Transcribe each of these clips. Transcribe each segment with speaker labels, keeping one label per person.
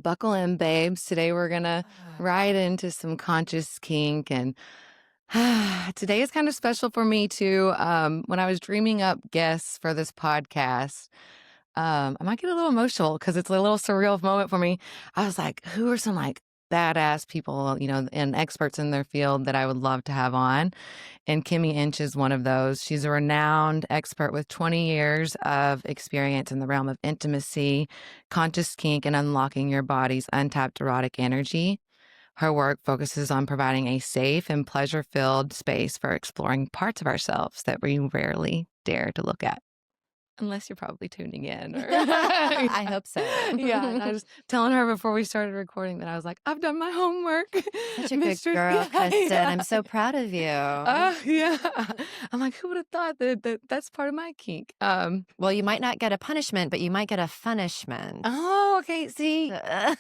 Speaker 1: buckle in, babes. Today we're going to ride into some conscious kink. And today is kind of special for me too. When I was dreaming up guests for this podcast, I might get a little emotional because it's a little surreal moment for me. I was like, who are some like badass people, and experts in their field that I would love to have on? And Kimi Inch is one of those. She's a renowned expert with 20 years of experience in the realm of intimacy, conscious kink, and unlocking your body's untapped erotic energy. Her work focuses on providing a safe and pleasure-filled space for exploring parts of ourselves that we rarely dare to look at. Unless you're probably tuning in. Or
Speaker 2: I hope so.
Speaker 1: Yeah, and I was telling her before we started recording that I was like, I've done my homework.
Speaker 2: Such a good girl, Kristen.
Speaker 1: Yeah.
Speaker 2: I'm so proud of you.
Speaker 1: Yeah. I'm like, who would have thought that's part of my kink?
Speaker 2: Well, you might not get a punishment, but you might get a punishment.
Speaker 1: Oh, okay. See,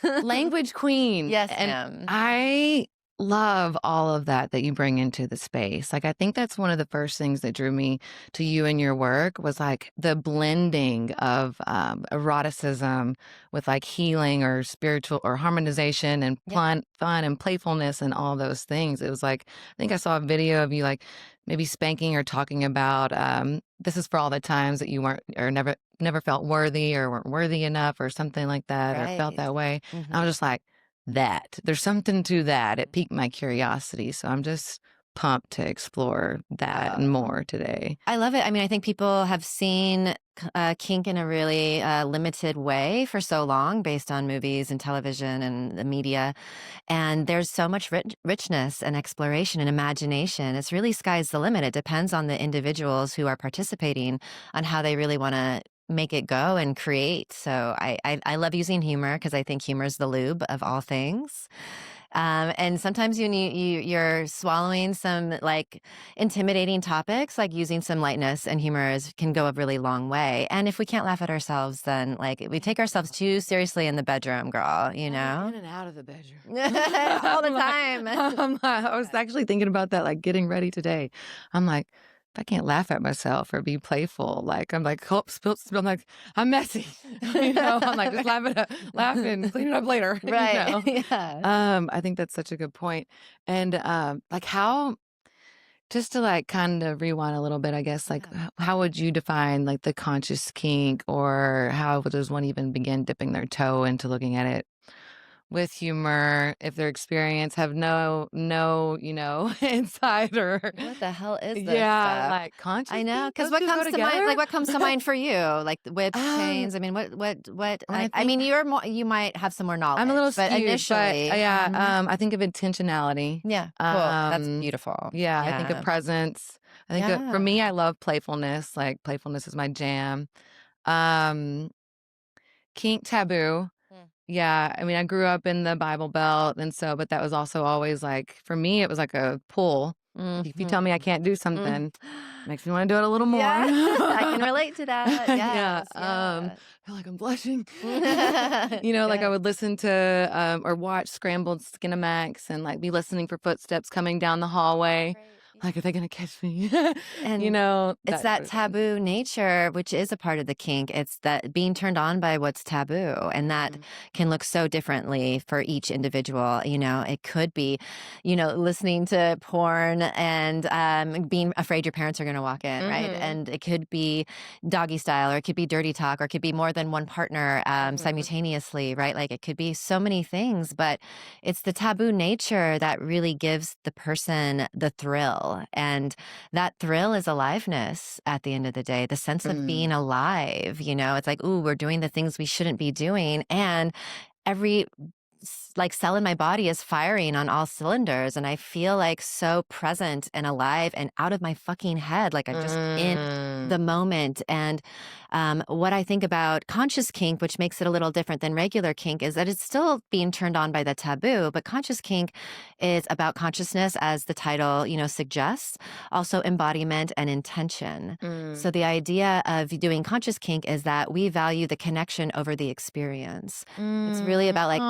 Speaker 1: language queen.
Speaker 2: Yes,
Speaker 1: and
Speaker 2: ma'am.
Speaker 1: I love all of that you bring into the space. Like, I think that's one of the first things that drew me to you and your work was like the blending of eroticism with like healing or spiritual or harmonization and fun and playfulness and all those things. It was like, I think I saw a video of you like maybe spanking or talking about this is for all the times that you weren't or never felt worthy or weren't worthy enough or something like that or felt that way.
Speaker 2: Mm-hmm.
Speaker 1: I was just like, there's something to that. It piqued my curiosity. So I'm just pumped to explore that and more today.
Speaker 2: I love it. I mean, I think people have seen kink in a really limited way for so long based on movies and television and the media. And there's so much richness and exploration and imagination. It's really sky's the limit. It depends on the individuals who are participating on how they really want to make it go and create. So I love using humor because I think humor is the lube of all things. And sometimes you're swallowing some like intimidating topics, like using some lightness and humor can go a really long way. And if we can't laugh at ourselves, then like we take ourselves too seriously in the bedroom, girl,
Speaker 1: In and out of the bedroom.
Speaker 2: all the time.
Speaker 1: I was actually thinking about that, like getting ready today. I'm like, if I can't laugh at myself or be playful, like I'm like, oh, spill. I'm like, I'm messy. I'm like, just laugh and clean it up later.
Speaker 2: Right.
Speaker 1: Yeah. I think that's such a good point. And like how, just to like kind of rewind a little bit, I guess, like how would you define like the conscious kink, or how does one even begin dipping their toe into looking at it with humor if their experience have no insight or
Speaker 2: what the hell is this
Speaker 1: stuff?
Speaker 2: stuff?
Speaker 1: Like conscious.
Speaker 2: I know, because what comes to mind? Like what comes to mind for you? Like the whips, chains. I mean, what? I mean, you might have some more knowledge.
Speaker 1: I'm a little
Speaker 2: but
Speaker 1: skewed,
Speaker 2: initially,
Speaker 1: but I think of intentionality.
Speaker 2: Yeah, cool. That's beautiful.
Speaker 1: Yeah, I think of presence. I think for me, I love playfulness. Like playfulness is my jam. Kink, taboo. Yeah, I mean, I grew up in the Bible Belt, and so, but that was also always like, for me, it was like a pull. Mm-hmm. If you tell me I can't do something, makes me want to do it a little more.
Speaker 2: Yeah. I can relate to that. Yes,
Speaker 1: I feel like I'm blushing. Like I would listen to or watch Scrambled Skinamax and like be listening for footsteps coming down the hallway. Right. Like, are they going to catch me?
Speaker 2: And it's that taboo nature, which is a part of the kink. It's that being turned on by what's taboo. And that can look so differently for each individual. It could be, listening to porn and being afraid your parents are going to walk in, right? And it could be doggy style, or it could be dirty talk, or it could be more than one partner simultaneously, right? Like it could be so many things, but it's the taboo nature that really gives the person the thrill. And that thrill is aliveness at the end of the day, the sense of being alive. It's like, ooh, we're doing the things we shouldn't be doing. And every like cell in my body is firing on all cylinders, and I feel like so present and alive and out of my fucking head, like I'm just in the moment. And what I think about conscious kink, which makes it a little different than regular kink, is that it's still being turned on by the taboo, but conscious kink is about consciousness, as the title suggests, also embodiment and intention. So the idea of doing conscious kink is that we value the connection over the experience. It's really about like,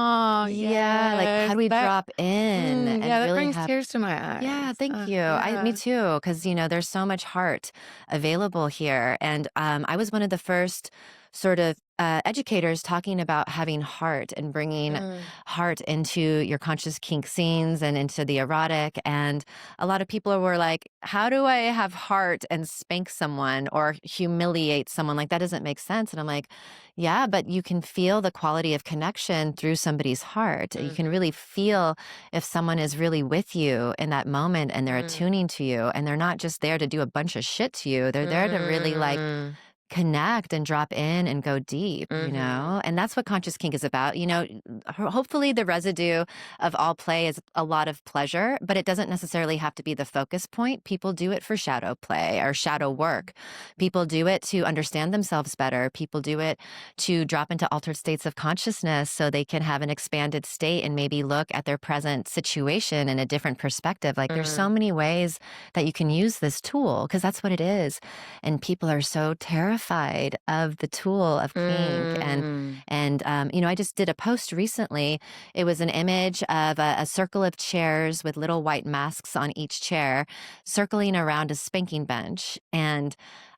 Speaker 2: like how do we drop in? And
Speaker 1: that
Speaker 2: really
Speaker 1: brings tears to my eyes.
Speaker 2: Yeah, thank you. Me too, because there's so much heart available here. And I was one of the first sort of educators talking about having heart and bringing heart into your conscious kink scenes and into the erotic. And a lot of people were like, how do I have heart and spank someone or humiliate someone? Like, that doesn't make sense. And I'm like, yeah, but you can feel the quality of connection through somebody's heart. You can really feel if someone is really with you in that moment and they're attuning to you and they're not just there to do a bunch of shit to you. They're there to really like connect and drop in and go deep, you know? And that's what conscious kink is about. You know, hopefully the residue of all play is a lot of pleasure, but it doesn't necessarily have to be the focus point. People do it for shadow play or shadow work. People do it to understand themselves better. People do it to drop into altered states of consciousness so they can have an expanded state and maybe look at their present situation in a different perspective. Like there's so many ways that you can use this tool because that's what it is. And people are so terrified of the tool of kink. And you know, I just did a post recently. It was an image of a circle of chairs with little white masks on each chair circling around a spanking bench. And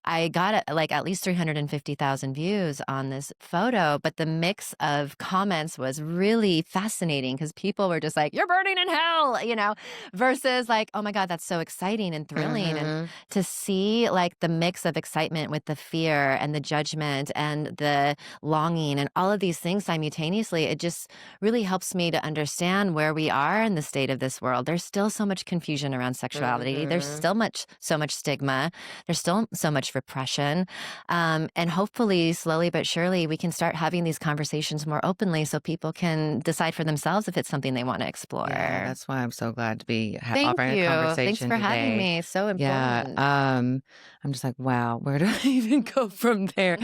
Speaker 2: I got like at least 350,000 views on this photo, but the mix of comments was really fascinating because people were just like, you're burning in hell, you know, versus like, oh my God, that's so exciting and thrilling. And to see like the mix of excitement with the fear and the judgment and the longing and all of these things simultaneously, it just really helps me to understand where we are in the state of this world. There's still so much confusion around sexuality. There's still so much stigma. There's still so much repression. And hopefully, slowly but surely, we can start having these conversations more openly so people can decide for themselves if it's something they want to explore.
Speaker 1: Yeah, that's why I'm so glad to be
Speaker 2: Thank
Speaker 1: offering
Speaker 2: you.
Speaker 1: a conversation
Speaker 2: Thanks for
Speaker 1: today.
Speaker 2: having me. So important.
Speaker 1: Yeah, I'm just like, wow, where do I even go from there?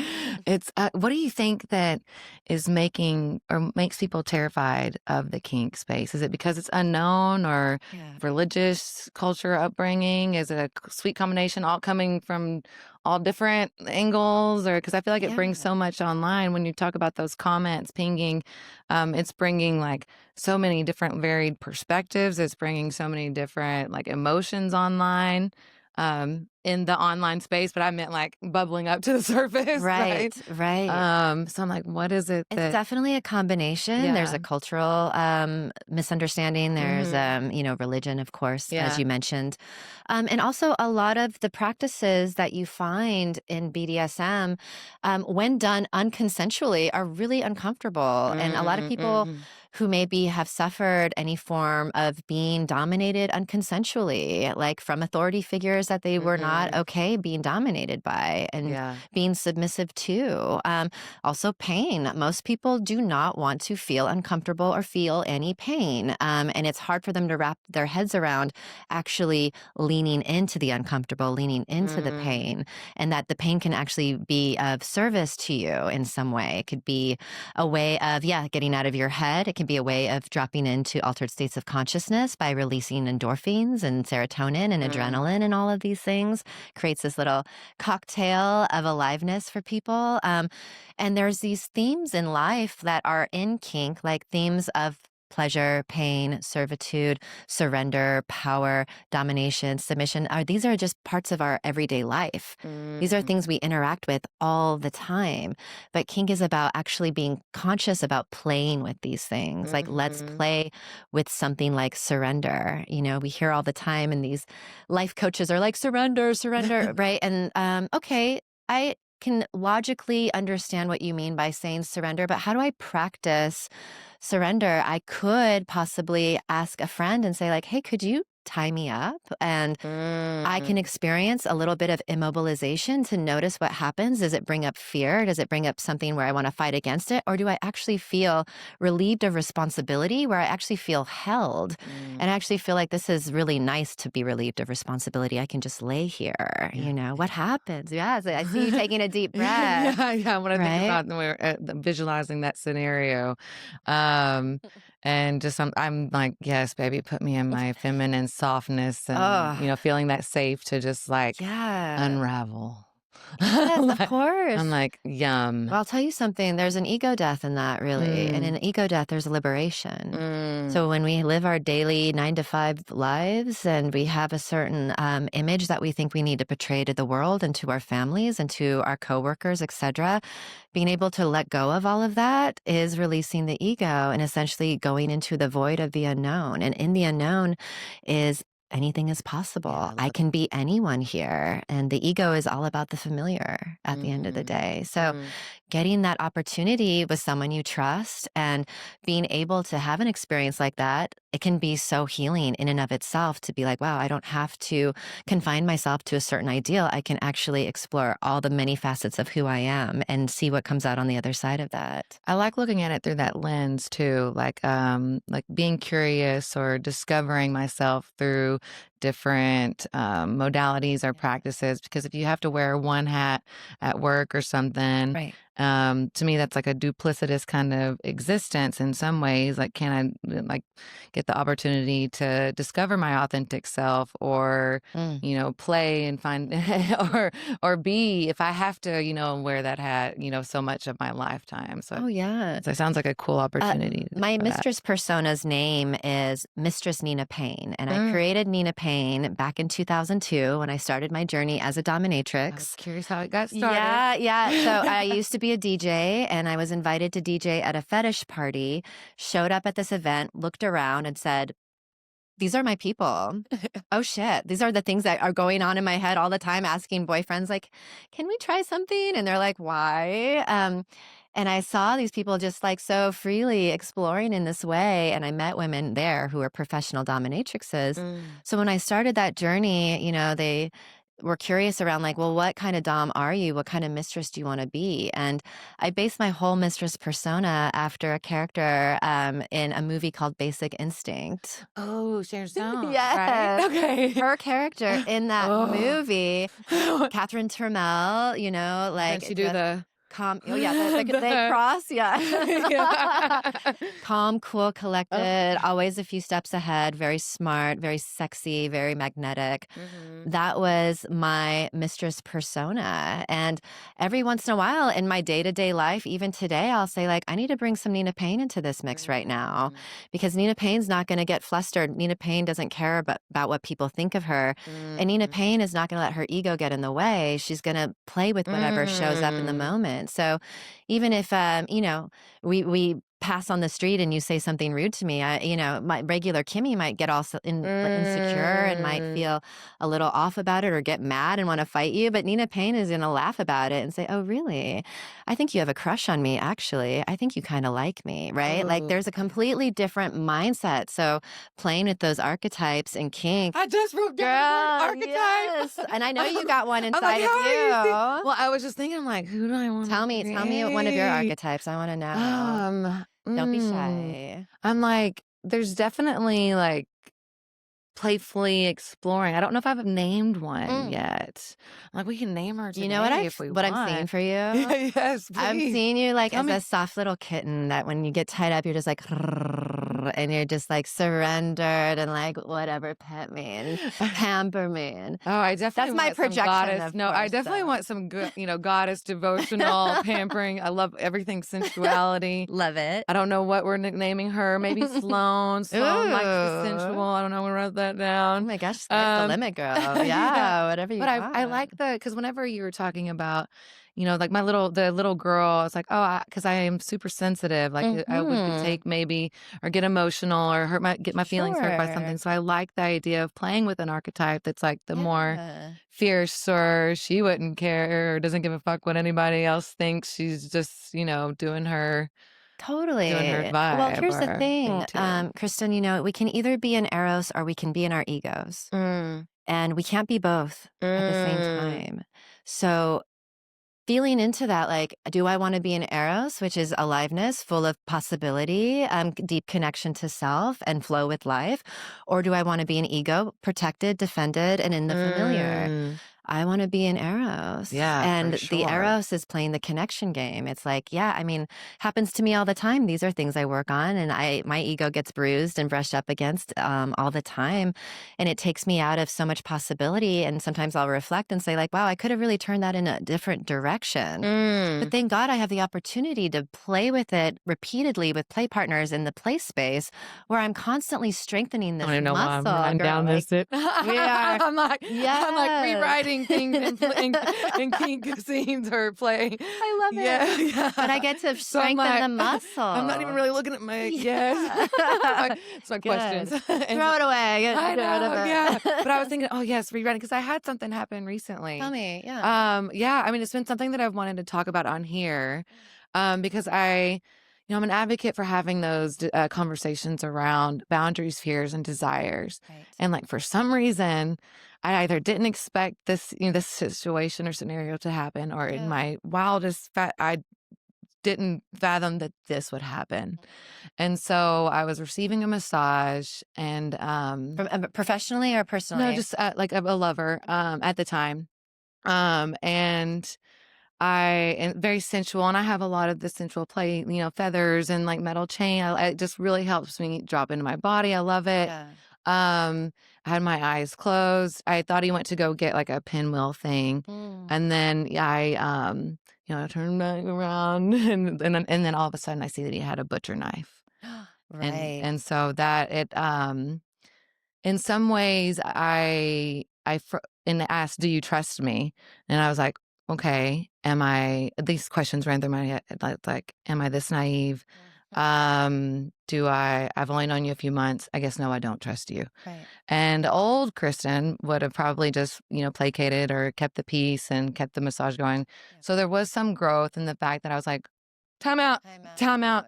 Speaker 1: It's what do you think that is making or makes people terrified of the kink space? Is it because it's unknown or religious culture upbringing? Is it a sweet combination all coming from all different angles? Or because I feel like it brings so much online when you talk about those comments pinging, it's bringing like so many different varied perspectives. It's bringing so many different like emotions online, in the online space, but I meant like bubbling up to the surface.
Speaker 2: Right.
Speaker 1: So I'm like, what is it
Speaker 2: It's definitely a combination. There's a cultural misunderstanding. There's, you know, religion, of course, as you mentioned. And also a lot of the practices that you find in BDSM, when done unconsensually, are really uncomfortable. And a lot of people who maybe have suffered any form of being dominated unconsensually, like from authority figures that they were not okay being dominated by and being submissive to. Also pain. Most people do not want to feel uncomfortable or feel any pain. And it's hard for them to wrap their heads around actually leaning into the uncomfortable, leaning into the pain, and that the pain can actually be of service to you in some way. It could be a way of, getting out of your head. It can be a way of dropping into altered states of consciousness by releasing endorphins and serotonin and adrenaline and all of these things. Creates this little cocktail of aliveness for people. And there's these themes in life that are in kink, like themes of pleasure, pain, servitude, surrender, power, domination, submission. These are just parts of our everyday life. These are things we interact with all the time. But kink is about actually being conscious about playing with these things. Like, let's play with something like surrender. You know, we hear all the time, and these life coaches are like, surrender, surrender, right? And okay, I can logically understand what you mean by saying surrender, but how do I practice surrender? I could possibly ask a friend and say like, hey, could you tie me up? And I can experience a little bit of immobilization to notice what happens. Does it bring up fear? Does it bring up something where I want to fight against it? Or do I actually feel relieved of responsibility, where I actually feel held? And I actually feel like this is really nice to be relieved of responsibility. I can just lay here, you know, what happens? Yeah, so I see you taking a deep breath.
Speaker 1: When I think about when we're visualizing that scenario, and just I'm like, yes, baby, put me in my feminine softness and, you know, feeling that safe to just like unravel.
Speaker 2: Yes, of course.
Speaker 1: I'm like, yum.
Speaker 2: Well, I'll tell you something. There's an ego death in that, really. And in ego death, there's a liberation. So when we live our daily 9 to 5 lives and we have a certain image that we think we need to portray to the world and to our families and to our coworkers, etc., being able to let go of all of that is releasing the ego and essentially going into the void of the unknown. And in the unknown is anything is possible.
Speaker 1: Yeah,
Speaker 2: I can be anyone here. And the ego is all about the familiar at the end of the day. So getting that opportunity with someone you trust and being able to have an experience like that, it can be so healing in and of itself to be like, wow, I don't have to confine myself to a certain ideal. I can actually explore all the many facets of who I am and see what comes out on the other side of that.
Speaker 1: I like looking at it through that lens too, like being curious or discovering myself through different modalities or practices. Because if you have to wear one hat at work or something,
Speaker 2: Right.
Speaker 1: to me that's like a duplicitous kind of existence in some ways. Like, can I like get the opportunity to discover my authentic self, or play and find or be, if I have to wear that hat so much of my lifetime. So
Speaker 2: yeah.
Speaker 1: so it sounds like a cool opportunity
Speaker 2: my
Speaker 1: for that.
Speaker 2: mistress persona's name is Mistress Nina Payne, and I created Nina Payne back in 2002 when I started my journey as a
Speaker 1: I was
Speaker 2: dominatrix.
Speaker 1: curious how it got started.
Speaker 2: Yeah. So I used to be a DJ, and I was invited to DJ at a fetish party, showed up at this event, looked around and said, these are my people. Oh shit. These are the things that are going on in my head all the time, asking boyfriends like, can we try something? And they're like, why? And I saw these people just like so freely exploring in this way. And I met women there who were professional dominatrixes. So when I started that journey, they were curious around like, well, what kind of dom are you? What kind of mistress do you want to be? And I based my whole mistress persona after a character in a movie called Basic Instinct.
Speaker 1: Oh, Sharon Stone.
Speaker 2: Yes.
Speaker 1: Right? Okay.
Speaker 2: Her character in that movie, Catherine Termel, like
Speaker 1: Can she do the
Speaker 2: calm. Oh yeah, they cross. Yeah. Calm, cool, collected, always a few steps ahead, very smart, very sexy, very magnetic. That was my mistress persona. And every once in a while in my day-to-day life, even today, I'll say like, I need to bring some Nina Payne into this mix right now, because Nina Payne's not going to get flustered. Nina Payne doesn't care about what people think of her. And Nina Payne is not going to let her ego get in the way. She's going to play with whatever shows up in the moment. So even if, we pass on the street and you say something rude to me, my regular Kimi might get all insecure and might feel a little off about it or get mad and want to fight you. But Nina Payne is going to laugh about it and say, oh, really? I think you have a crush on me, actually. I think you kind of like me, right? Like there's a completely different mindset. So playing with those archetypes and kink.
Speaker 1: I just wrote down the word archetype.
Speaker 2: Yes. And I know you got one inside of you.
Speaker 1: Well, I was just thinking, I'm like, who do I want
Speaker 2: Tell me one of your archetypes. I want to know. Don't be shy.
Speaker 1: I'm like, there's definitely like playfully exploring. I don't know if I've named one yet. Like, we can name her today.
Speaker 2: You know what
Speaker 1: what
Speaker 2: I'm seeing for you?
Speaker 1: Yes, please.
Speaker 2: I'm seeing you like as a soft little kitten that when you get tied up, you're just like, and you're just like surrendered and like, whatever, pet me and pamper me. And
Speaker 1: oh, I definitely
Speaker 2: that's my
Speaker 1: want some
Speaker 2: projection.
Speaker 1: Goddess. No, I definitely want some good, goddess devotional pampering. I love everything sensuality.
Speaker 2: Love it.
Speaker 1: I don't know what we're nicknaming her. Maybe Sloan. Sloan likes the sensual. I don't know. We wrote that down.
Speaker 2: Oh my gosh, sky's the limit, girl. Yeah, whatever you want.
Speaker 1: But I like because whenever you were talking about, like the little girl, I was like, oh, because I am super sensitive. Like I would take maybe or get emotional or get my feelings hurt by something. So I like the idea of playing with an archetype that's like the more fierce, or she wouldn't care or doesn't give a fuck what anybody else thinks. She's just, doing her.
Speaker 2: Totally.
Speaker 1: Doing her vibe.
Speaker 2: Well, here's the thing, Kristen, we can either be in Eros or we can be in our egos. And we can't be both at the same time. So feeling into that, like, do I want to be in Eros, which is aliveness, full of possibility, deep connection to self and flow with life? Or do I want to be an ego, protected, defended, and in the familiar? I want to be in Eros.
Speaker 1: Yeah,
Speaker 2: And
Speaker 1: for
Speaker 2: the
Speaker 1: sure.
Speaker 2: Eros is playing the connection game. It's like, yeah, I mean, happens to me all the time. These are things I work on, and my ego gets bruised and brushed up against all the time. And it takes me out of so much possibility. And sometimes I'll reflect and say, like, wow, I could have really turned that in a different direction. But thank God I have the opportunity to play with it repeatedly with play partners in the play space where I'm constantly strengthening this
Speaker 1: I don't know why I'm
Speaker 2: muscle.
Speaker 1: running
Speaker 2: Girl,
Speaker 1: down
Speaker 2: like,
Speaker 1: this.
Speaker 2: we are.
Speaker 1: I'm like
Speaker 2: Yes.
Speaker 1: rewriting things in kink scenes or play.
Speaker 2: I love
Speaker 1: Yeah,
Speaker 2: it.
Speaker 1: yeah.
Speaker 2: But I get to
Speaker 1: So I'm
Speaker 2: strengthen the
Speaker 1: like,
Speaker 2: muscle.
Speaker 1: I'm not even really looking at my
Speaker 2: Yeah.
Speaker 1: it's my questions.
Speaker 2: Good.
Speaker 1: And
Speaker 2: Throw it away. Get
Speaker 1: I
Speaker 2: rid of
Speaker 1: know,
Speaker 2: it.
Speaker 1: yeah. But I was thinking, oh yes, rewriting, because I had something happen recently.
Speaker 2: Tell me. Yeah.
Speaker 1: Yeah, I mean, it's been something that I've wanted to talk about on here, because I'm an advocate for having those conversations around boundaries, fears, and desires.
Speaker 2: Right.
Speaker 1: And like for some reason, I either didn't expect this situation or scenario to happen, or in my wildest I didn't fathom that this would happen. And so I was receiving a massage, and
Speaker 2: From professionally or personally?
Speaker 1: no, just like a lover at the time. And and very sensual, and I have a lot of the sensual play, feathers and like metal chain. It just really helps me drop into my body. I love it.
Speaker 2: Yeah.
Speaker 1: I had my eyes closed. I thought he went to go get like a pinwheel thing, and then I turned back around, and then all of a sudden I see that he had a butcher knife,
Speaker 2: Right.
Speaker 1: and so that in some ways, and asked, "Do you trust me?" And I was like, "Okay, these questions ran through my head, like, am I this naive? I've only known you a few months. I guess no, I don't trust you."
Speaker 2: Right.
Speaker 1: And old Kristen would have probably just, placated or kept the peace and kept the massage going.
Speaker 2: Yeah.
Speaker 1: So there was some growth in the fact that I was like, time out,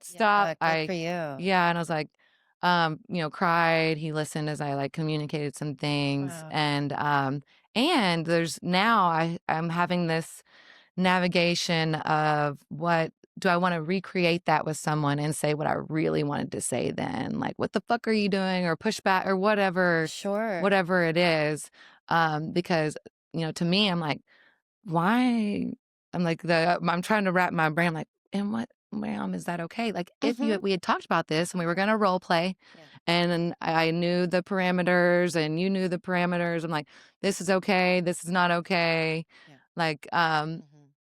Speaker 1: stop.
Speaker 2: Yeah, good for you.
Speaker 1: Yeah. And I was like, cried. He listened as I like communicated some things.
Speaker 2: Wow.
Speaker 1: And there's now I'm having this navigation of what do I want to recreate that with someone and say what I really wanted to say then? Like, what the fuck are you doing? Or push back or whatever.
Speaker 2: Sure.
Speaker 1: Whatever it is. Because, to me, I'm like, why? I'm like, I'm trying to wrap my brain. I'm like, and what, ma'am, is that okay? Like, if we had talked about this and we were going to role play, and I knew the parameters and you knew the parameters, I'm like, this is okay. This is not okay.
Speaker 2: Yeah.
Speaker 1: Like,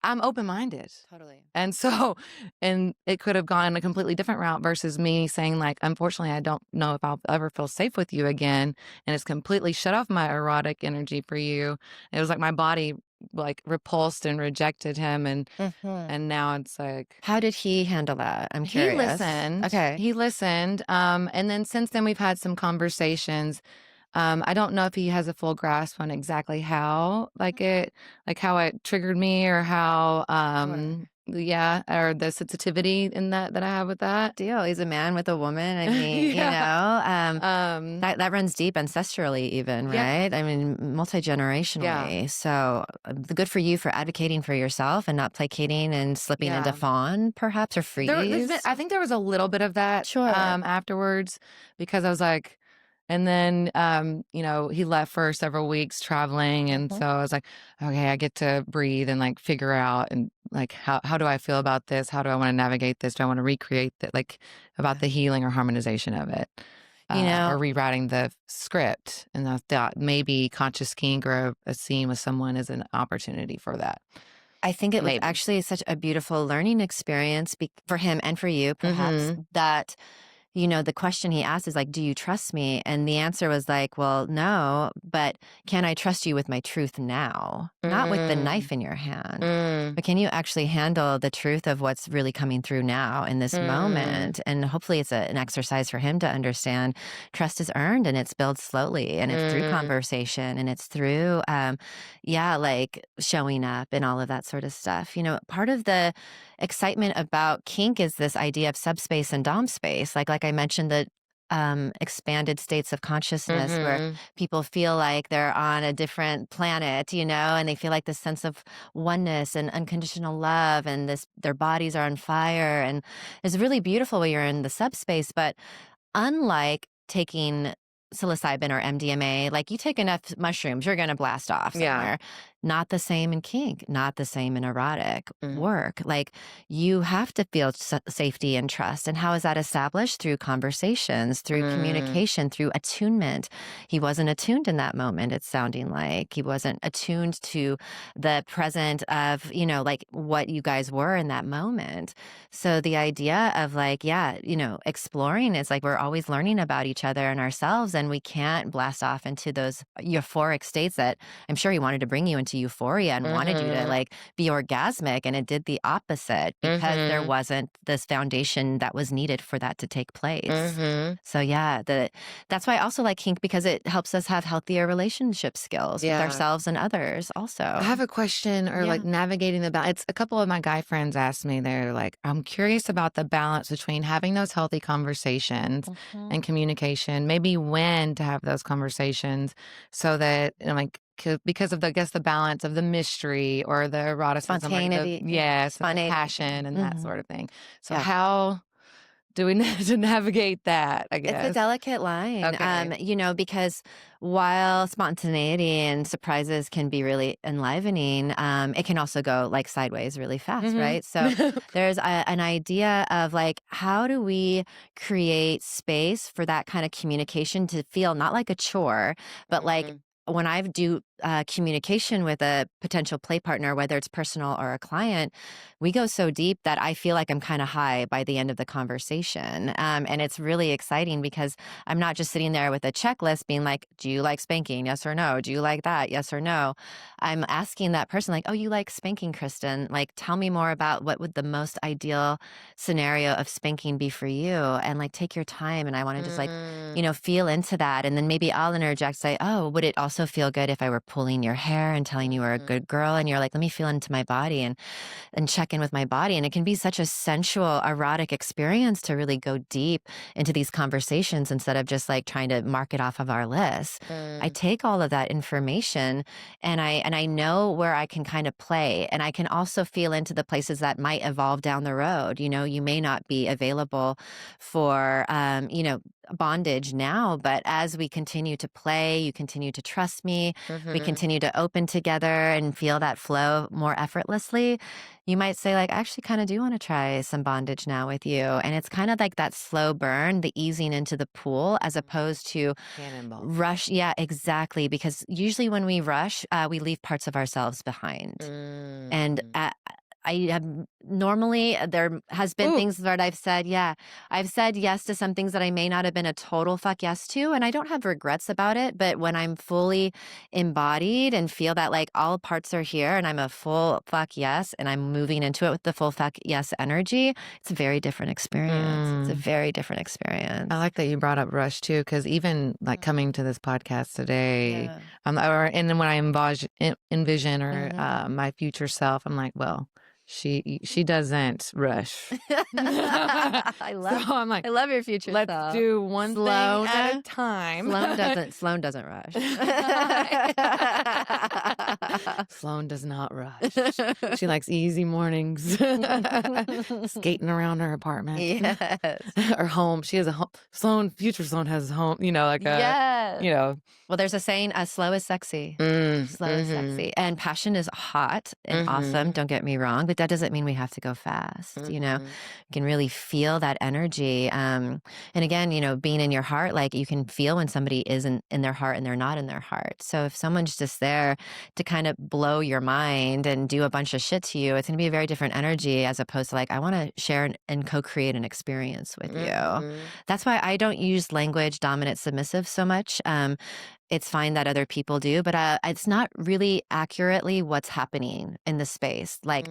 Speaker 1: I'm open-minded.
Speaker 2: Totally.
Speaker 1: And so, and it could have gone a completely different route versus me saying like, unfortunately, I don't know if I'll ever feel safe with you again. And it's completely shut off my erotic energy for you. It was like my body like repulsed and rejected him. And now it's like.
Speaker 2: How did he handle that? I'm curious.
Speaker 1: He listened.
Speaker 2: Okay.
Speaker 1: He listened. And then since then we've had some conversations. I don't know if he has a full grasp on exactly how, how it triggered me, or how, or the sensitivity in that I have with that.
Speaker 2: Deal. He's a man with a woman. I mean, that runs deep ancestrally, even, right? I mean, multi-generationally.
Speaker 1: Yeah.
Speaker 2: So good for you for advocating for yourself and not placating and slipping into fawn, perhaps, or freeze.
Speaker 1: I think there was a little bit of that afterwards, because I was like. And then, he left for several weeks traveling. And so I was like, okay, I get to breathe and like figure out and like, how do I feel about this? How do I want to navigate this? Do I want to recreate that, like about the healing or harmonization of it? Or rewriting the script. And I thought maybe conscious kink or a scene with someone is an opportunity for that.
Speaker 2: I think it was actually such a beautiful learning experience for him and for you, perhaps, that the question he asked is like, do you trust me? And the answer was like, well, no, but can I trust you with my truth now? Not with the knife in your hand, but can you actually handle the truth of what's really coming through now in this moment? And hopefully it's an exercise for him to understand trust is earned, and it's built slowly, and it's through conversation, and it's through, like showing up and all of that sort of stuff. Part of the excitement about kink is this idea of subspace and dom space. Like I mentioned, the expanded states of consciousness where people feel like they're on a different planet, and they feel like this sense of oneness and unconditional love, and their bodies are on fire, and it's really beautiful when you're in the subspace. But unlike taking psilocybin or MDMA, like you take enough mushrooms, you're going to blast off somewhere. Not the same in kink, not the same in erotic work. Like, you have to feel safety and trust. And how is that established? Through conversations, through communication, through attunement. He wasn't attuned in that moment, it's sounding like. He wasn't attuned to the present of, you know, like what you guys were in that moment. So the idea of like, yeah, you know, exploring is like we're always learning about each other and ourselves, and we can't blast off into those euphoric states that I'm sure he wanted to bring you into euphoria and wanted you to like be orgasmic, and it did the opposite because there wasn't this foundation that was needed for that to take place. So yeah, that's why I also like kink, because it helps us have healthier relationship skills with ourselves and others also.
Speaker 1: I have a question, or like navigating the balance. It's a couple of my guy friends asked me, they're like, I'm curious about the balance between having those healthy conversations and communication, maybe when to have those conversations, so that, you know, like, because of the, I guess, the balance of the mystery or the eroticism,
Speaker 2: spontaneity,
Speaker 1: and the passion and that sort of thing. So how do we need to navigate that, I guess?
Speaker 2: It's a delicate line, you know, because while spontaneity and surprises can be really enlivening, it can also go like sideways really fast, right? So there's an idea of like, how do we create space for that kind of communication to feel not like a chore, but like, when I do communication with a potential play partner, whether it's personal or a client, we go so deep that I feel like I'm kind of high by the end of the conversation. And it's really exciting because I'm not just sitting there with a checklist being like, do you like spanking? Yes or no? Do you like that? Yes or no? I'm asking that person like, oh, you like spanking, Kristen? Like, tell me more about what would the most ideal scenario of spanking be for you? And like, take your time. And I want to just like, you know, feel into that. And then maybe I'll interject, say, oh, would it also feel good if I were pulling your hair and telling you were a good girl? And you're like, let me feel into my body and check in with my body. And it can be such a sensual, erotic experience to really go deep into these conversations instead of just like trying to mark it off of our list. I take all of that information and I know where I can kind of play, and I can also feel into the places that might evolve down the road. You know, you may not be available for, you know, bondage now, but as we continue to play, you continue to trust me, we continue to open together and feel that flow more effortlessly, you might say like, I actually kind of do want to try some bondage now with you. And it's kind of like that slow burn, the easing into the pool, as opposed to
Speaker 1: cannonball
Speaker 2: rush. Yeah, exactly. Because usually when we rush, we leave parts of ourselves behind. And I have normally, there has been things that I've said, I've said yes to some things that I may not have been a total fuck yes to, and I don't have regrets about it. But when I'm fully embodied and feel that like all parts are here and I'm a full fuck yes, and I'm moving into it with the full fuck yes energy, it's a very different experience. It's a very different experience.
Speaker 1: I like that you brought up rush too, because even like coming to this podcast today, and then when I envision or my future self, I'm like, well, she doesn't rush.
Speaker 2: I love your future self.
Speaker 1: Let's do one thing at a time.
Speaker 2: Sloan doesn't rush.
Speaker 1: Sloan does not rush. She likes easy mornings, skating around her apartment.
Speaker 2: Yes.
Speaker 1: Or home. She has a home. Future Sloan has a home, you know, like you know.
Speaker 2: Well, there's a saying, slow is sexy. Slow is sexy. And passion is hot and awesome, don't get me wrong, but that doesn't mean we have to go fast, you know? You can really feel that energy. And again, you know, being in your heart, like you can feel when somebody isn't in their heart and they're not in their heart. So if someone's just there to kind of blow your mind and do a bunch of shit to you, it's going to be a very different energy, as opposed to like, I want to share and co-create an experience with you. That's why I don't use language dominant submissive so much. It's fine that other people do, but it's not really accurately what's happening in the space. Like,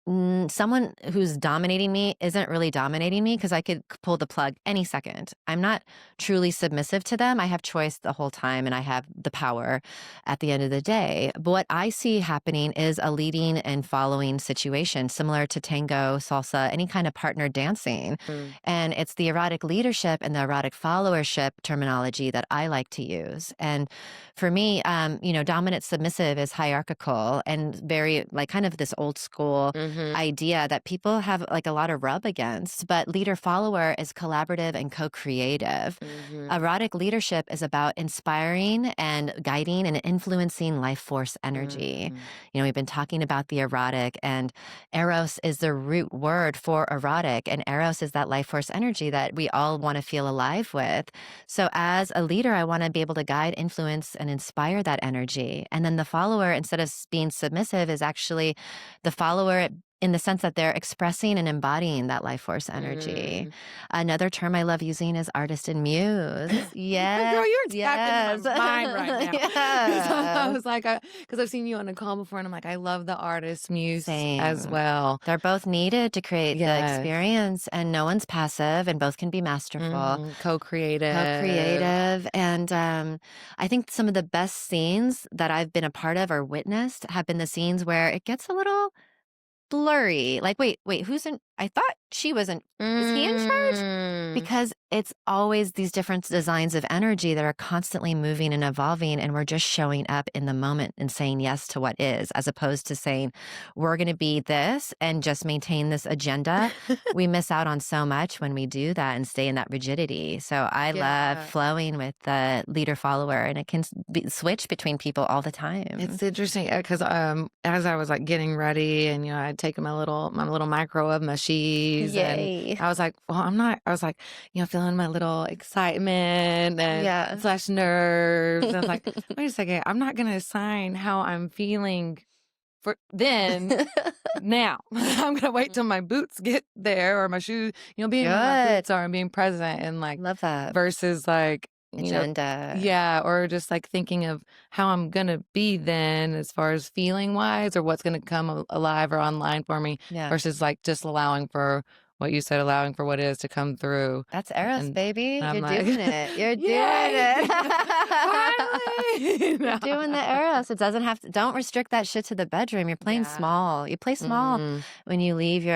Speaker 2: someone who's dominating me isn't really dominating me, because I could pull the plug any second. I'm not truly submissive to them. I have choice the whole time, and I have the power at the end of the day. But what I see happening is a leading and following situation, similar to tango, salsa, any kind of partner dancing. And it's the erotic leadership and the erotic followership terminology that I like to use. And for me, you know, dominant submissive is hierarchical and very like kind of this old school idea that people have like a lot of rub against, but leader-follower is collaborative and co-creative. Erotic leadership is about inspiring and guiding and influencing life force energy. You know, we've been talking about the erotic, and Eros is the root word for erotic, and Eros is that life force energy that we all want to feel alive with. So as a leader, I want to be able to guide, influence, and inspire that energy. And then the follower, instead of being submissive, is actually the follower in the sense that they're expressing and embodying that life force energy. Another term I love using is artist and muse. Yes.
Speaker 1: Girl, you're tapping my mind right now. I was like, because I've seen you on a call before, and I'm like, I love the artist muse as well.
Speaker 2: They're both needed to create the experience, and no one's passive, and both can be masterful.
Speaker 1: Co-creative.
Speaker 2: And I think some of the best scenes that I've been a part of or witnessed have been the scenes where it gets a little blurry. Like, wait, who's in? I thought she was in. Is he in charge? Because it's always these different designs of energy that are constantly moving and evolving, and we're just showing up in the moment and saying yes to what is, as opposed to saying, we're going to be this and just maintain this agenda. We miss out on so much when we do that and stay in that rigidity. So I love flowing with the leader-follower, and it can switch between people all the time.
Speaker 1: It's interesting because as I was like getting ready, and I'd taken my little micro of my sheaths, and I was like, well, I was like, feeling my little excitement and slash nerves. I was like, wait a second, I'm not going to assign how I'm feeling for then. Now I'm going to wait till my boots get there, or my shoes, being where my boots are and being present, and like,
Speaker 2: love that
Speaker 1: versus like,
Speaker 2: agenda.
Speaker 1: Or just like thinking of how I'm going to be then as far as feeling wise, or what's going to come alive or online for me, versus like just allowing for what you said, allowing for what is to come through.
Speaker 2: That's Eros, baby.
Speaker 1: You're
Speaker 2: doing it. You're doing it.
Speaker 1: Finally.
Speaker 2: You're doing the Eros. It doesn't have to, don't restrict that shit to the bedroom. You're playing small. You play small when you leave your,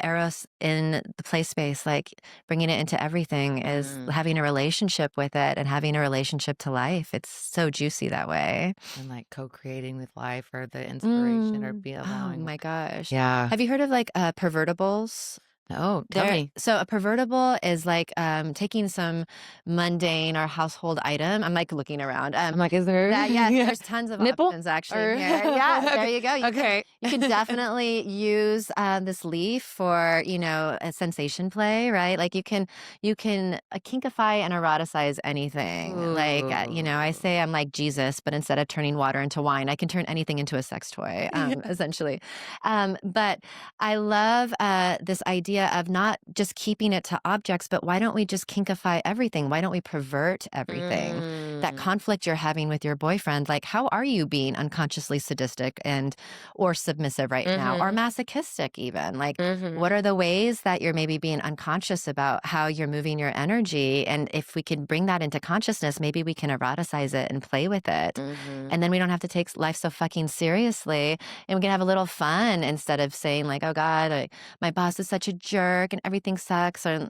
Speaker 2: Eros in the play space. Like bringing it into everything is having a relationship with it and having a relationship to life. It's so juicy that way.
Speaker 1: And like co-creating with life, or the inspiration, or be allowing.
Speaker 2: Oh my gosh.
Speaker 1: Yeah.
Speaker 2: Have you heard of like Pervertibles?
Speaker 1: Oh, tell me.
Speaker 2: So a pervertible is like taking some mundane or household item. I'm like looking around.
Speaker 1: I'm like, is there?
Speaker 2: There's tons of
Speaker 1: nipple
Speaker 2: options actually. Yeah, there you go. You can definitely use this leaf for a sensation play, right? Like you can kinkify and eroticize anything.
Speaker 1: Ooh.
Speaker 2: Like I say I'm like Jesus, but instead of turning water into wine, I can turn anything into a sex toy, essentially. But I love this idea of not just keeping it to objects, but why don't we just kinkify everything? Why don't we pervert everything? That conflict you're having with your boyfriend, like how are you being unconsciously sadistic or submissive right now, or masochistic even? Like what are the ways that you're maybe being unconscious about how you're moving your energy? And if we can bring that into consciousness, maybe we can eroticize it and play with it. And then we don't have to take life so fucking seriously, and we can have a little fun instead of saying like, oh God, my boss is such a jerk and everything sucks. Or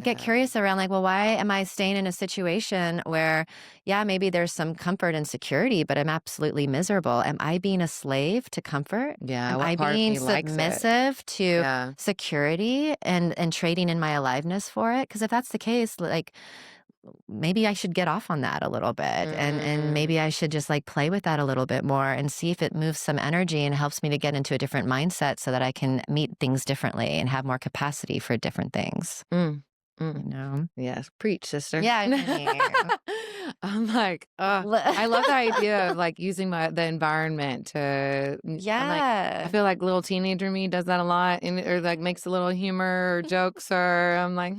Speaker 2: get curious around like, well, why am I staying in a situation where maybe there's some comfort and security, but I'm absolutely miserable? Am I being a slave to comfort? Am I being submissive to security and trading in my aliveness for it? Because if that's the case, like maybe I should get off on that a little bit, and maybe I should just like play with that a little bit more and see if it moves some energy and helps me to get into a different mindset so that I can meet things differently and have more capacity for different things.
Speaker 1: Yes, preach, sister.
Speaker 2: Yeah.
Speaker 1: I'm like, I love the idea of like using the environment to. I feel like little teenager me does that a lot, or like makes a little humor or jokes, or I'm like,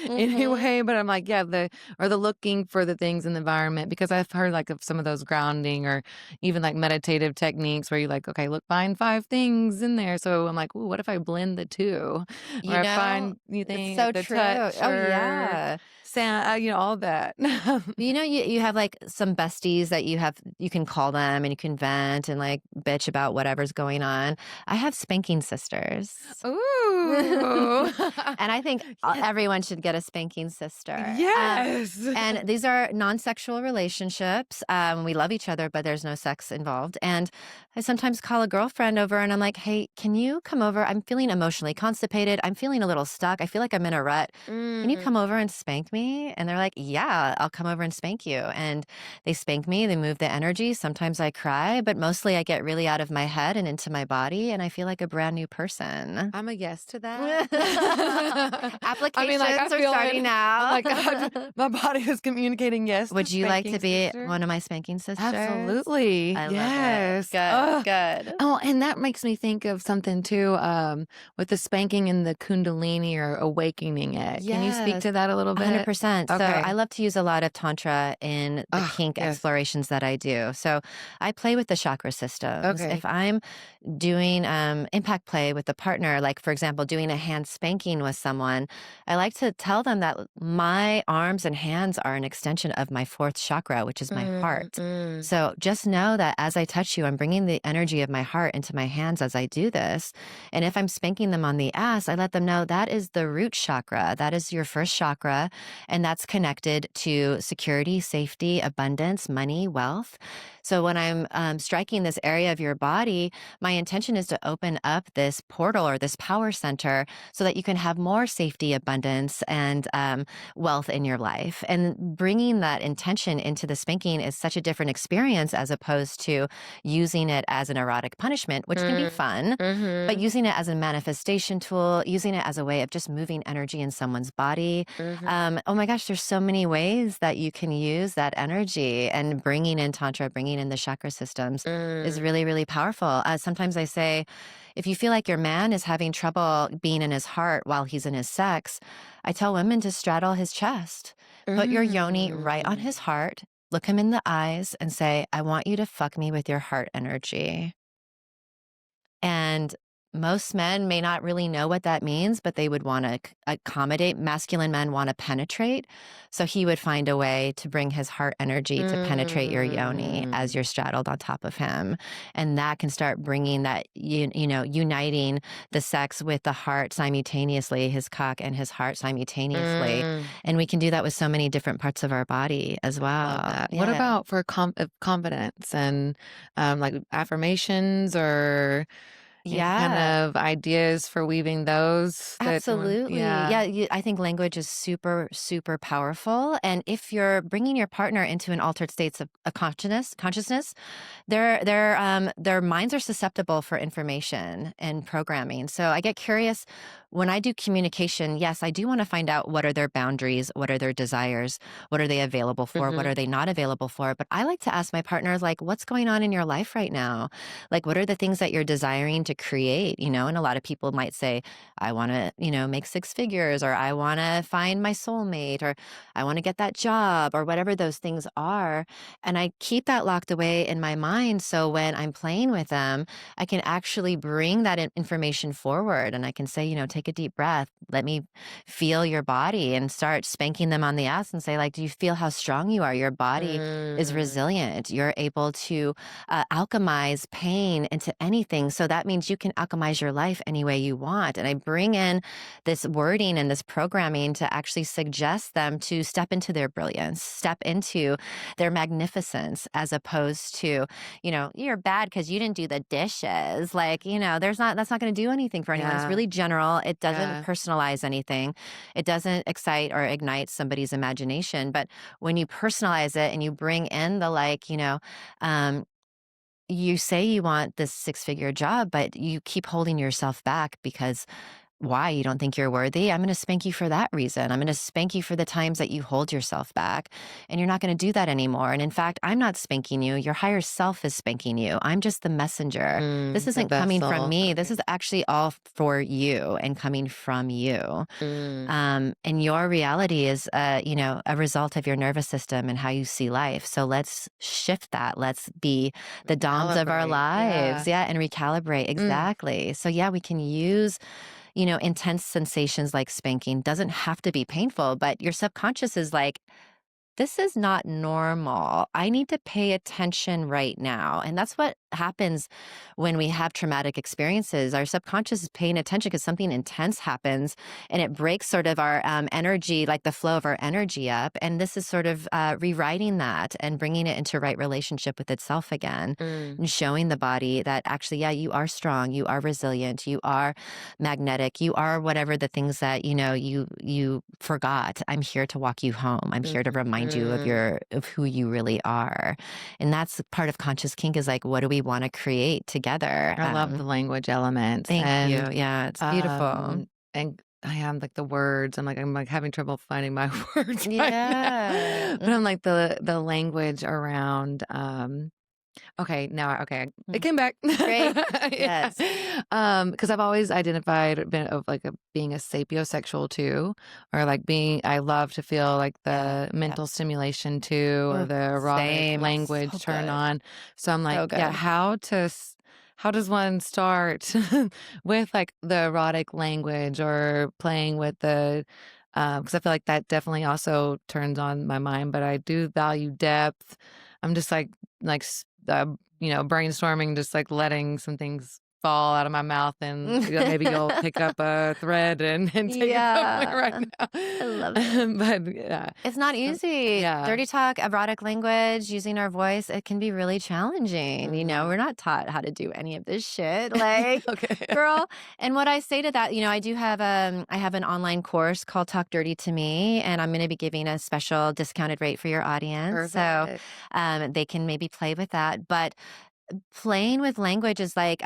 Speaker 1: anyway. But I'm like, the looking for the things in the environment, because I've heard like of some of those grounding or even like meditative techniques where you like, okay, find 5 things in there. So I'm like, ooh, what if I blend the two? Or I find
Speaker 2: it's so true.
Speaker 1: Touch, sand, all that.
Speaker 2: You have like some besties that you can call them and you can vent and like bitch about whatever's going on. I have spanking sisters.
Speaker 1: Ooh.
Speaker 2: And I think everyone should get a spanking sister.
Speaker 1: Yes.
Speaker 2: And these are non-sexual relationships. We love each other, but there's no sex involved. And I sometimes call a girlfriend over and I'm like, hey, can you come over? I'm feeling emotionally constipated. I'm feeling a little stuck. I feel like I'm in a rut. Can you come over and spank me? And they're like, yeah, I'll come over and spank you. And they spank me. They move the energy. Sometimes I cry, but mostly I get really out of my head and into my body. And I feel like a brand new person.
Speaker 1: I'm a yes to that.
Speaker 2: Applications are starting now.
Speaker 1: Like my body is communicating yes.
Speaker 2: Would you like to be one of my spanking sisters?
Speaker 1: Absolutely.
Speaker 2: I
Speaker 1: yes.
Speaker 2: Love it. Good.
Speaker 1: Oh, and that makes me think of something too, with the spanking and the kundalini or awakening it.
Speaker 2: Yes.
Speaker 1: Can you speak to that a little bit?
Speaker 2: 100%.
Speaker 1: Okay.
Speaker 2: So I love to use a lot of tantra in the kink explorations that I do. So I play with the chakra systems.
Speaker 1: Okay.
Speaker 2: If I'm doing impact play with a partner, like for example, doing a hand spanking with someone, I like to tell them that my arms and hands are an extension of my fourth chakra, which is my heart. So just know that as I touch you, I'm bringing the energy of my heart into my hands as I do this. And if I'm spanking them on the ass, I let them know that is the root chakra. That is your first chakra. And that's connected to security, safety, abundance, money, wealth. So when I'm striking this area of your body, my intention is to open up this portal or this power center so that you can have more safety, abundance, and wealth in your life. And bringing that intention into the spanking is such a different experience as opposed to using it as an erotic punishment, which can be fun, but using it as a manifestation tool, using it as a way of just moving energy in someone's body. Oh my gosh, there's so many ways that you can use that energy, and bringing in tantra, bringing in the chakra systems is really, really powerful. Sometimes I say, if you feel like your man is having trouble being in his heart while he's in his sex, I tell women to straddle his chest, put your yoni right on his heart, look him in the eyes and say, I want you to fuck me with your heart energy. And most men may not really know what that means, but they would want to accommodate. Masculine men want to penetrate. So he would find a way to bring his heart energy to penetrate your yoni as you're straddled on top of him. And that can start bringing that, uniting the sex with the heart simultaneously, his cock and his heart simultaneously. And we can do that with so many different parts of our body as well.
Speaker 1: Yeah. What about for confidence and like affirmations or... kind of ideas for weaving those?
Speaker 2: Absolutely. I think language is super, super powerful. And if you're bringing your partner into an altered states of consciousness, their minds are susceptible for information and programming. So I get curious when I do communication. Yes, I do want to find out what are their boundaries, what are their desires, what are they available for, what are they not available for. But I like to ask my partners, like, what's going on in your life right now? Like, what are the things that you're desiring to create? And a lot of people might say, I want to, make six figures, or I want to find my soulmate, or I want to get that job, or whatever those things are. And I keep that locked away in my mind. So when I'm playing with them, I can actually bring that information forward, and I can say, take a deep breath. Let me feel your body, and start spanking them on the ass and say, like, do you feel how strong you are? Your body is resilient. You're able to alchemize pain into anything. So that means you can alchemize your life any way you want. And I bring in this wording and this programming to actually suggest them to step into their brilliance, step into their magnificence, as opposed to, you're bad because you didn't do the dishes. Like, that's not going to do anything for anyone. It's really general. It doesn't personalize anything. It doesn't excite or ignite somebody's imagination. But when you personalize it and you bring in the, you say you want this six-figure job, but you keep holding yourself back because why? You don't think you're worthy? I'm going to spank you for that reason. I'm going to spank you for the times that you hold yourself back, and you're not going to do that anymore. And in fact, I'm not spanking you. Your higher self is spanking you. I'm just the messenger. This isn't coming from me. This is actually all for you and coming from you. And your reality is, a result of your nervous system and how you see life. So let's shift that. Let's be the doms of our lives. And recalibrate. Exactly. So we can use intense sensations like spanking doesn't have to be painful, but your subconscious is like, this is not normal. I need to pay attention right now. And that's what happens when we have traumatic experiences. Our subconscious is paying attention because something intense happens and it breaks sort of our energy, like the flow of our energy up. And this is sort of rewriting that and bringing it into right relationship with itself again and showing the body that actually, yeah, you are strong, you are resilient, you are magnetic, you are whatever the things that, you forgot. I'm here to walk you home. I'm here to remind you of who you really are. And that's part of conscious kink is like, what do we want to create together?
Speaker 1: I love the language elements.
Speaker 2: Thank you.
Speaker 1: And
Speaker 2: Yeah, it's beautiful.
Speaker 1: and I am like the words. I'm like having trouble finding my words right now.
Speaker 2: Yeah.
Speaker 1: But I'm like the language around okay, it came back.
Speaker 2: Great. Yes.
Speaker 1: Because I've always identified being a sapiosexual too, or like I love to feel like the mental stimulation too, or the erotic
Speaker 2: Same.
Speaker 1: language
Speaker 2: So
Speaker 1: turn
Speaker 2: good.
Speaker 1: on. So I'm like,
Speaker 2: So
Speaker 1: yeah,
Speaker 2: good.
Speaker 1: how does one start with like the erotic language or playing with the because I feel like that definitely also turns on my mind, but I do value depth. I'm just brainstorming, just like letting some things fall out of my mouth, and maybe you'll pick up a thread and take it somewhere right now.
Speaker 2: I love it.
Speaker 1: But yeah,
Speaker 2: It's not easy.
Speaker 1: yeah.
Speaker 2: Dirty talk, erotic language, using our voice, it can be really challenging. We're not taught how to do any of this shit. Like,
Speaker 1: Okay.
Speaker 2: girl. And what I say to that, I do have I have an online course called Talk Dirty to Me, and I'm going to be giving a special discounted rate for your audience.
Speaker 1: Perfect.
Speaker 2: So they can maybe play with that. But playing with language is like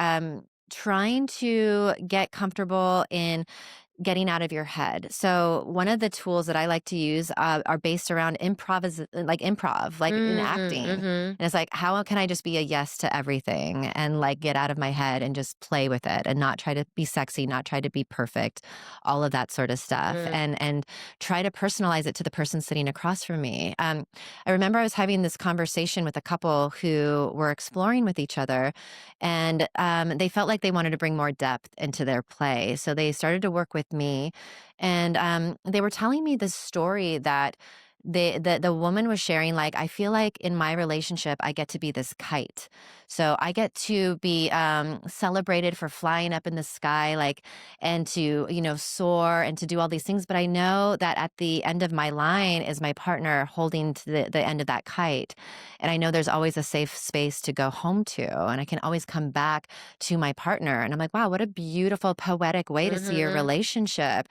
Speaker 2: trying to get comfortable in getting out of your head. So one of the tools that I like to use are based around improv, like in acting. And it's like, how can I just be a yes to everything and like get out of my head and just play with it and not try to be sexy, not try to be perfect, all of that sort of stuff, and try to personalize it to the person sitting across from me. I remember I was having this conversation with a couple who were exploring with each other, and they felt like they wanted to bring more depth into their play. So they started to work with me, and they were telling me this story that the woman was sharing, like, I feel like in my relationship I get to be this kite, so I get to be celebrated for flying up in the sky, like, and to soar and to do all these things, but I know that at the end of my line is my partner holding to the end of that kite, and I know there's always a safe space to go home to, and I can always come back to my partner. And I'm like, wow, what a beautiful poetic way to see your relationship.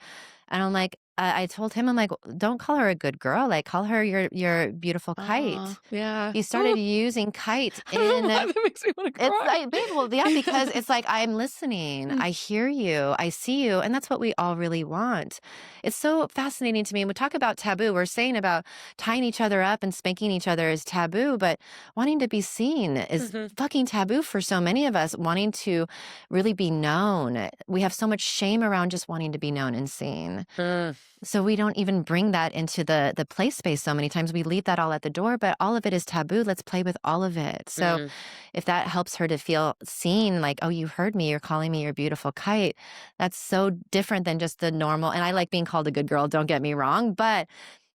Speaker 2: And I'm like, I told him, I'm like, don't call her a good girl. Like, call her your beautiful kite.
Speaker 1: Yeah.
Speaker 2: He started using kite
Speaker 1: I don't know why
Speaker 2: in.
Speaker 1: that makes me want to
Speaker 2: It's
Speaker 1: cry.
Speaker 2: like, babe, well, yeah, because it's like, I'm listening, I hear you, I see you, and that's what we all really want. It's so fascinating to me. And we talk about taboo, we're saying about tying each other up and spanking each other is taboo, but wanting to be seen is fucking taboo for so many of us, wanting to really be known. We have so much shame around just wanting to be known and seen. So we don't even bring that into the play space so many times. We leave that all at the door, but all of it is taboo. Let's play with all of it. So if that helps her to feel seen, like, oh, you heard me, you're calling me your beautiful kite, that's so different than just the normal. And I like being called a good girl, don't get me wrong, but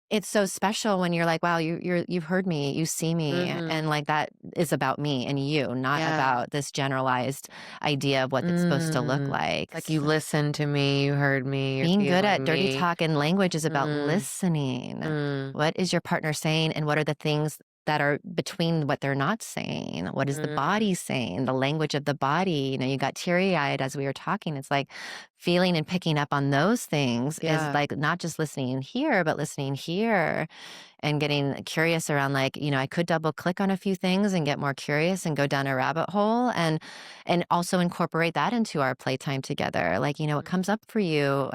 Speaker 2: it's so special when you're like, wow, you've heard me, you see me, and like that is about me and you, not about this generalized idea of what it's supposed to look like.
Speaker 1: Like, you listened to me, you heard me. You're
Speaker 2: Being good at
Speaker 1: feeling
Speaker 2: dirty
Speaker 1: me.
Speaker 2: talk and language is about listening. What is your partner saying, and what are the things that are between what they're not saying? What is the body saying? The language of the body. You got teary-eyed as we were talking. It's like feeling and picking up on those things is like not just listening here, but listening here, and getting curious around, like, I could double click on a few things and get more curious and go down a rabbit hole, and also incorporate that into our playtime together. Like, what comes up for you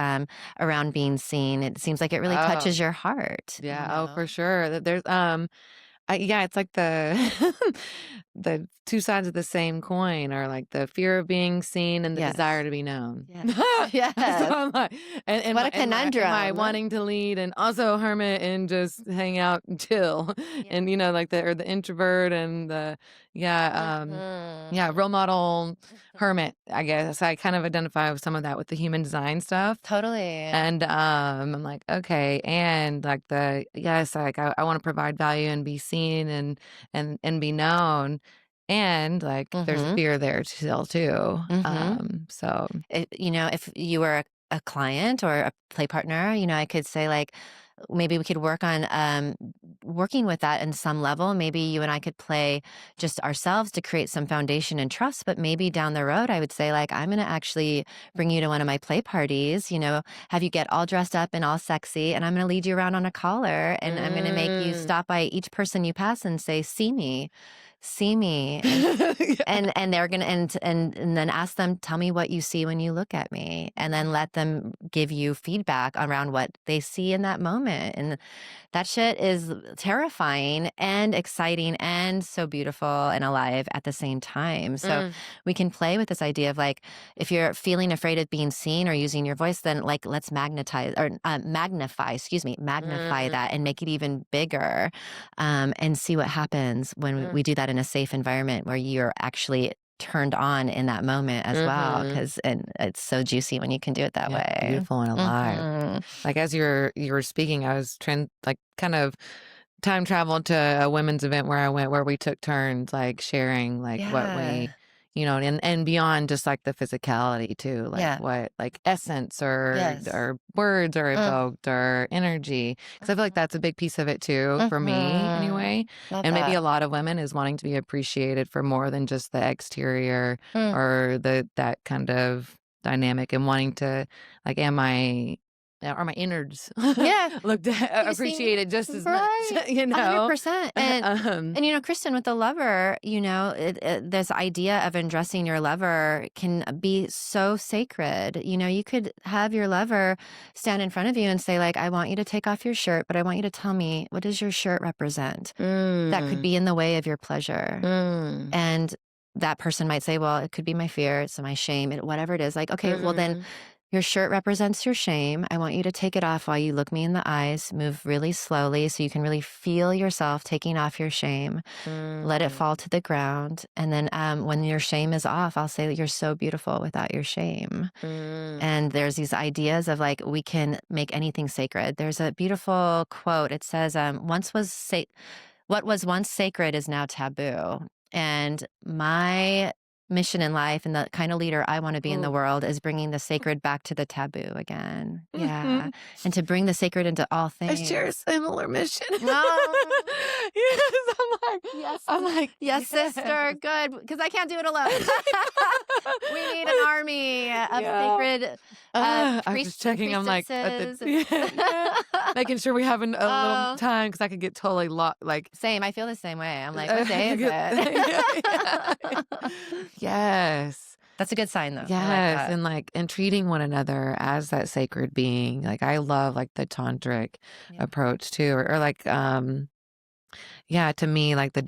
Speaker 2: around being seen? It seems like it really touches your heart.
Speaker 1: Yeah. Oh, for sure. There's Yeah, it's like the the two sides of the same coin, or like the fear of being seen and the desire
Speaker 2: Yes.
Speaker 1: to be known.
Speaker 2: Yes.
Speaker 1: So
Speaker 2: Yes.
Speaker 1: I'm like,
Speaker 2: What a
Speaker 1: am I
Speaker 2: conundrum.
Speaker 1: wanting to lead and also hermit and just hang out and chill,
Speaker 2: Yeah.
Speaker 1: and like the introvert and the role model hermit. I guess I kind of identify with some of that with the human design stuff.
Speaker 2: Totally.
Speaker 1: And I'm like, okay, and like like I want to provide value and be seen and be known, and like there's a
Speaker 2: Mhm.
Speaker 1: fear there still too.
Speaker 2: Mhm.
Speaker 1: So
Speaker 2: If you were a client or a play partner, I could say like maybe we could work on working with that in some level. Maybe you and I could play just ourselves to create some foundation and trust. But maybe down the road, I would say like I'm going to actually bring you to one of my play parties. Have you get all dressed up and all sexy, and I'm going to lead you around on a collar, and I'm going to make you stop by each person you pass and say, "See me." See me, and they're gonna and then ask them, tell me what you see when you look at me, and then let them give you feedback around what they see in that moment. And that shit is terrifying and exciting and so beautiful and alive at the same time. So we can play with this idea of like, if you're feeling afraid of being seen or using your voice, then like let's magnify that and make it even bigger, and see what happens when we do that in a safe environment where you're actually turned on in that moment as well. And it's so juicy when you can do it that way.
Speaker 1: Beautiful and alive. Like as you were speaking, I was kind of time traveled to a women's event where I went, where we took turns like sharing like what we and beyond just like the physicality too, like what like essence or words are evoked or energy, because I feel like that's a big piece of it too for me anyway.
Speaker 2: Love
Speaker 1: And maybe
Speaker 2: that.
Speaker 1: a lot of women is wanting to be appreciated for more than just the exterior or that kind of dynamic, and wanting to like, are my innards looked appreciated just as much,
Speaker 2: 100%. And Kristen, with the lover, this idea of undressing your lover can be so sacred. You could have your lover stand in front of you and say like, I want you to take off your shirt, but I want you to tell me, what does your shirt represent? That could be in the way of your pleasure. And that person might say, well, it could be my fear, it's my shame, whatever it is. Like, okay, well then your shirt represents your shame. I want you to take it off while you look me in the eyes. Move really slowly so you can really feel yourself taking off your shame. Let it fall to the ground. And then when your shame is off, I'll say that you're so beautiful without your shame. And there's these ideas of like, we can make anything sacred. There's a beautiful quote. It says, what was once sacred is now taboo. And my mission in life and the kind of leader I want to be in the world is bringing the sacred back to the taboo again. Yeah. And to bring the sacred into all
Speaker 1: I
Speaker 2: things.
Speaker 1: share a similar mission.
Speaker 2: No.
Speaker 1: Yes,
Speaker 2: yes, sister. Good. Because I can't do it alone. We need an army of sacred
Speaker 1: I was just checking. I'm like, making sure we have a little time, because I could get totally lost. Like,
Speaker 2: same. I feel the same way. I'm like, what day is it?
Speaker 1: Yes.
Speaker 2: That's a good sign, though.
Speaker 1: Yes, and treating one another as that sacred being. Like I love like the tantric approach too, or like to me like the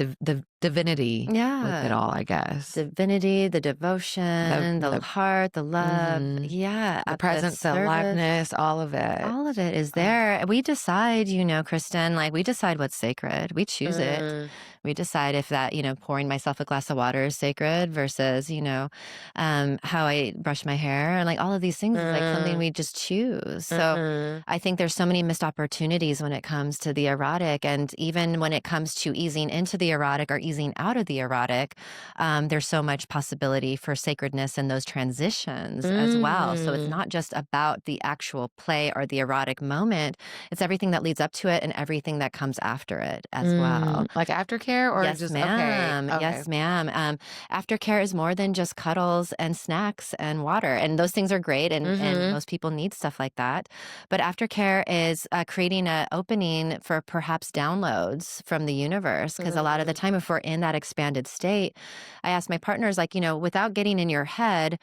Speaker 1: divinity with it all, I guess.
Speaker 2: Divinity, the devotion, the heart, the love,
Speaker 1: the presence, the aliveness, all of it.
Speaker 2: All of it is there. We decide, Kristen, like we decide what's sacred. We choose it. We decide if that, pouring myself a glass of water is sacred versus, how I brush my hair, and like all of these things is like something we just choose. So I think there's so many missed opportunities when it comes to the erotic, and even when it comes to easing into the erotic or easing out of the erotic, there's so much possibility for sacredness in those transitions as well. So it's not just about the actual play or the erotic moment. It's everything that leads up to it and everything that comes after it as well.
Speaker 1: Like aftercare, or
Speaker 2: yes,
Speaker 1: just
Speaker 2: ma'am.
Speaker 1: Okay.
Speaker 2: Yes, ma'am. Aftercare is more than just cuddles and snacks and water, and those things are great, and most people need stuff like that. But aftercare is creating an opening for perhaps downloads from the universe, because a lot of the time, if we're in that expanded state, I ask my partners, like, without getting in your head,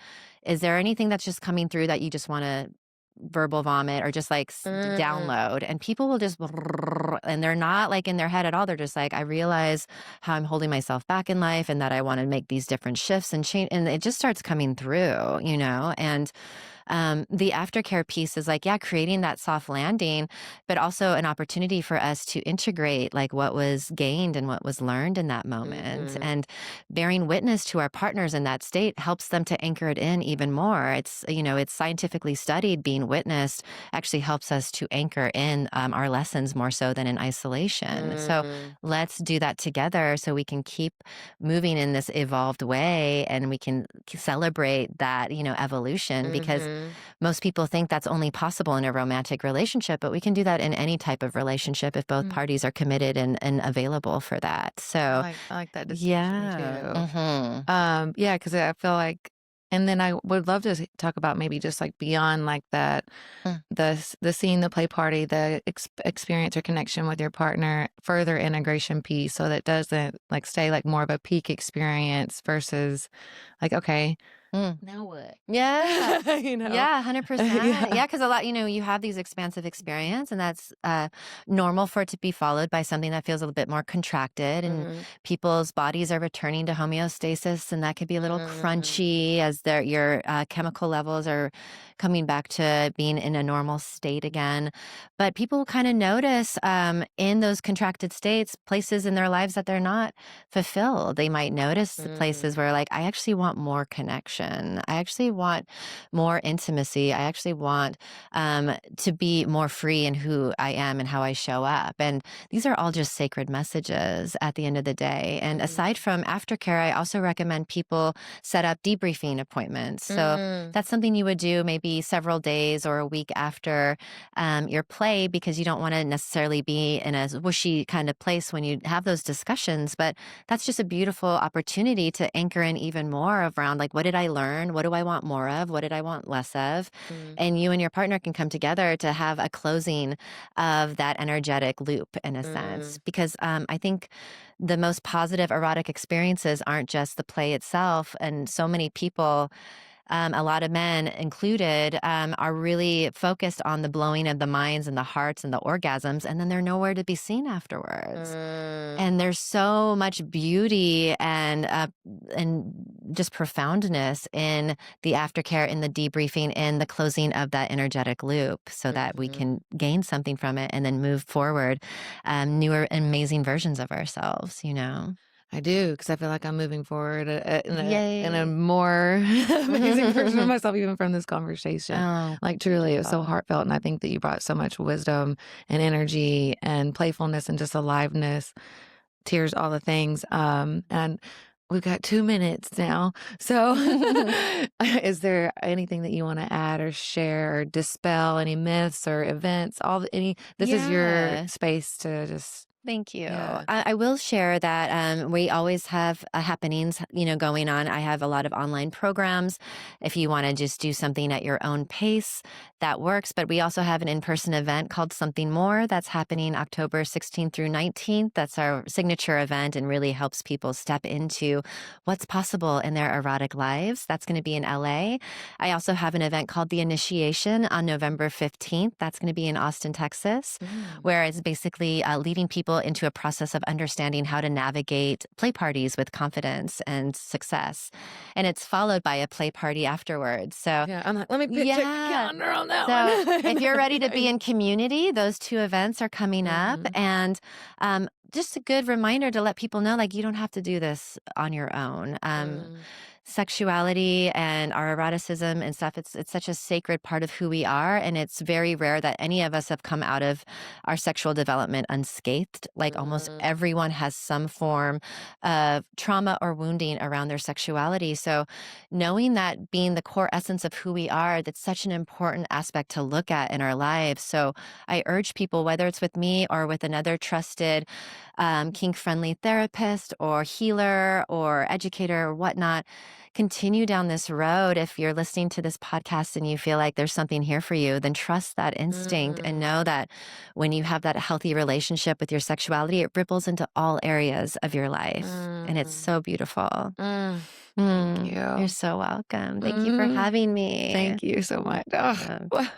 Speaker 2: is there anything that's just coming through that you just want to verbal vomit or just like download, and people will just and they're not like in their head at all. They're just like, I realize how I'm holding myself back in life and that I want to make these different shifts and change, and it just starts coming through, and the aftercare piece is like, yeah, creating that soft landing, but also an opportunity for us to integrate like what was gained and what was learned in that moment. And bearing witness to our partners in that state helps them to anchor it in even more. It's scientifically studied, being witnessed actually helps us to anchor in our lessons more so than in isolation. So let's do that together so we can keep moving in this evolved way, and we can celebrate that, evolution, because most people think that's only possible in a romantic relationship, but we can do that in any type of relationship if both parties are committed and available for that. So
Speaker 1: I like that distinction too. Yeah, because I feel like, and then I would love to talk about maybe just like beyond like that, the scene, the play party, the experience or connection with your partner, further integration piece, so that doesn't like stay like more of a peak experience versus like, okay, now what?
Speaker 2: Yeah. Yeah, 100%.
Speaker 1: Yeah.
Speaker 2: Because a lot, you have these expansive experience, and that's normal for it to be followed by something that feels a little bit more contracted, and people's bodies are returning to homeostasis, and that could be a little crunchy as your chemical levels are coming back to being in a normal state again. But people kind of notice in those contracted states, places in their lives that they're not fulfilled. They might notice the places where like, I actually want more connection. I actually want more intimacy. I actually want to be more free in who I am and how I show up. And these are all just sacred messages at the end of the day. And aside from aftercare, I also recommend people set up debriefing appointments. So that's something you would do maybe several days or a week after your play, because you don't want to necessarily be in a whooshy kind of place when you have those discussions. But that's just a beautiful opportunity to anchor in even more around like, what did I learn? What do I want more of? What did I want less of? And you and your partner can come together to have a closing of that energetic loop in a sense. Because I think the most positive erotic experiences aren't just the play itself. And so many people, a lot of men included, are really focused on the blowing of the minds and the hearts and the orgasms, and then they're nowhere to be seen afterwards. And there's so much beauty and just profoundness in the aftercare, in the debriefing, in the closing of that energetic loop, so that we can gain something from it and then move forward, newer, amazing versions of ourselves.
Speaker 1: I do, because I feel like I'm moving forward in a
Speaker 2: Yay.
Speaker 1: more amazing version of myself, even from this conversation.
Speaker 2: Oh,
Speaker 1: Like truly, it was so heartfelt, and I think that you brought so much wisdom and energy and playfulness and just aliveness, tears, all the things. And we've got 2 minutes now. So is there anything that you want to add or share or dispel, any myths or events, this is your space to just...
Speaker 2: Thank you.
Speaker 1: Yeah.
Speaker 2: I will share that we always have happenings, going on. I have a lot of online programs. If you want to just do something at your own pace, that works. But we also have an in-person event called Something More that's happening October 16th through 19th. That's our signature event and really helps people step into what's possible in their erotic lives. That's going to be in LA. I also have an event called The Initiation on November 15th. That's going to be in Austin, Texas, where it's basically leading people into a process of understanding how to navigate play parties with confidence and success. And it's followed by a play party afterwards. So
Speaker 1: yeah, I'm like, let me check the calendar on that one.
Speaker 2: If you're ready to be in community, those 2 events are coming up. And just a good reminder to let people know, like, you don't have to do this on your own. Sexuality and our eroticism and stuff, it's such a sacred part of who we are, and it's very rare that any of us have come out of our sexual development unscathed. Like almost everyone has some form of trauma or wounding around their sexuality. So knowing that being the core essence of who we are, that's such an important aspect to look at in our lives. So I urge people, whether it's with me or with another trusted kink-friendly therapist or healer or educator or whatnot, continue down this road. If you're listening to this podcast and you feel like there's something here for you, then trust that instinct and know that when you have that healthy relationship with your sexuality, it ripples into all areas of your life. And it's so beautiful.
Speaker 1: Thank you.
Speaker 2: You're so welcome. Thank you for having me.
Speaker 1: Thank you so much. Oh.